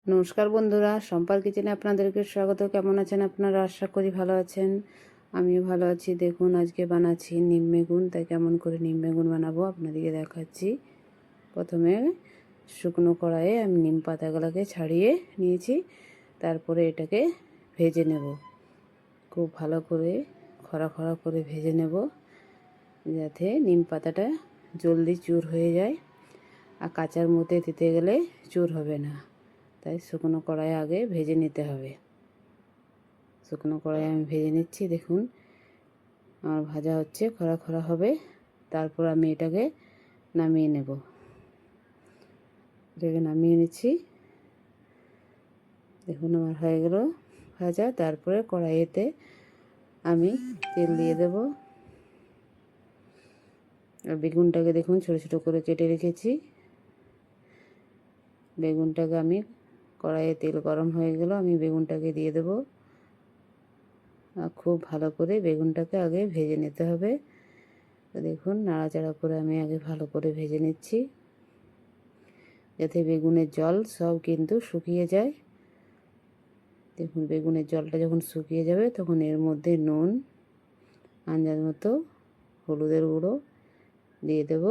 নমস্কার বন্ধুরা, সম্পার কিচেনে আপনাদেরকে স্বাগত। কেমন আছেন আপনারা? আশা করি ভালো আছেন। আমিও ভালো আছি। দেখুন, আজকে বানাচ্ছি নিম বেগুন। তাই কেমন করে নিম বেগুন বানাবো আপনাদেরকে দেখাচ্ছি। প্রথমে শুকনো কড়াইয়ে আমি নিম পাতাগুলোকে ছাড়িয়ে নিয়েছি। তারপরে এটাকে ভেজে নেব, খুব ভালো করে খরা খরা করে ভেজে নেব, যাতে নিম পাতাটা জলদি চুর হয়ে যায়। আর কাঁচার মধ্যে দিতে গেলে চুর হবে না, তাই শুকনো কড়াইয়ে আগে ভেজে নিতে হবে। শুকনো কড়াইয়ে আমি ভেজে নিচ্ছি। দেখুন, আমার ভাজা হচ্ছে, খরা খরা হবে। তারপর আমি এটাকে নামিয়ে নেব। এটাকে নামিয়ে নিচ্ছি। দেখুন, আমার হয়ে গেল ভাজা। তারপরে কড়াইতে আমি তেল দিয়ে দেব। আর বেগুনটাকে দেখুন ছোটো ছোটো করে কেটে রেখেছি। বেগুনটাকে আমি কড়াইয়ে তেল গরম হয়ে গেল, আমি বেগুনটাকে দিয়ে দেব। খুব ভালো করে বেগুনটাকে আগে ভেজে নিতে হবে। তো দেখুন, নাড়াচাড়া করে আমি আগে ভালো করে ভেজে নিচ্ছি, যাতে বেগুনের জল সব কিন্তু শুকিয়ে যায়। দেখুন, বেগুনের জলটা যখন শুকিয়ে যাবে তখন এর মধ্যে নুন, আন্দাজ মতো হলুদের গুঁড়ো দিয়ে দেব।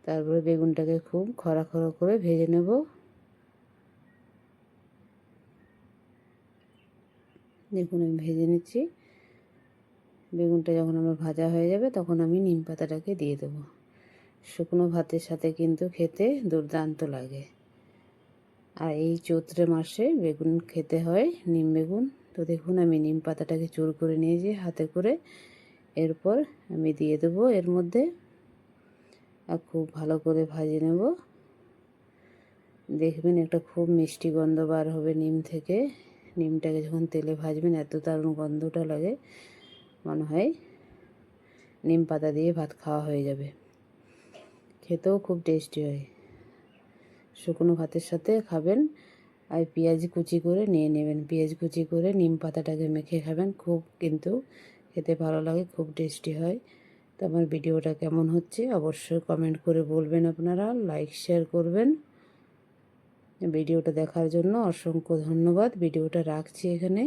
তারপরে বেগুনটাকে খুব খরা খরা করে ভেজে নেব। দেখুন, আমি ভেজে নিচ্ছি। বেগুনটা যখন আমার ভাজা হয়ে যাবে তখন আমি নিম পাতাটাকে দিয়ে দেবো। শুকনো ভাতের সাথে কিন্তু খেতে দুর্দান্ত লাগে। আর এই চৈত্র মাসে বেগুন খেতে হয়, নিম বেগুন। তো দেখুন, আমি নিম পাতাটাকে চুর করে নিয়েছি হাতে করে। এরপর আমি দিয়ে দেবো এর মধ্যে, আর খুব ভালো করে ভাজে নেব। দেখবেন একটা খুব মিষ্টি গন্ধ বার হবে নিম থেকে। নিমটাকে যখন তেলে ভাজবেন এত দারুণ গন্ধটা লাগে, মনে হয় নিম পাতা দিয়ে ভাত খাওয়া হয়ে যাবে। খেতেও খুব টেস্টি হয়। শুকনো ভাতের সাথে খাবেন। আর পেঁয়াজ কুচি করে নিয়ে নেবেন। পেঁয়াজ কুচি করে নিম পাতাটাকে মেখে খাবেন, খুব কিন্তু খেতে ভালো লাগে, খুব টেস্টি হয়। তো আমার ভিডিওটা কেমন হচ্ছে অবশ্যই কমেন্ট করে বলবেন আপনারা, লাইক শেয়ার করবেন। ভিডিওটা দেখার জন্য অসংখ্য ধন্যবাদ। ভিডিওটা রাখছি এখানে।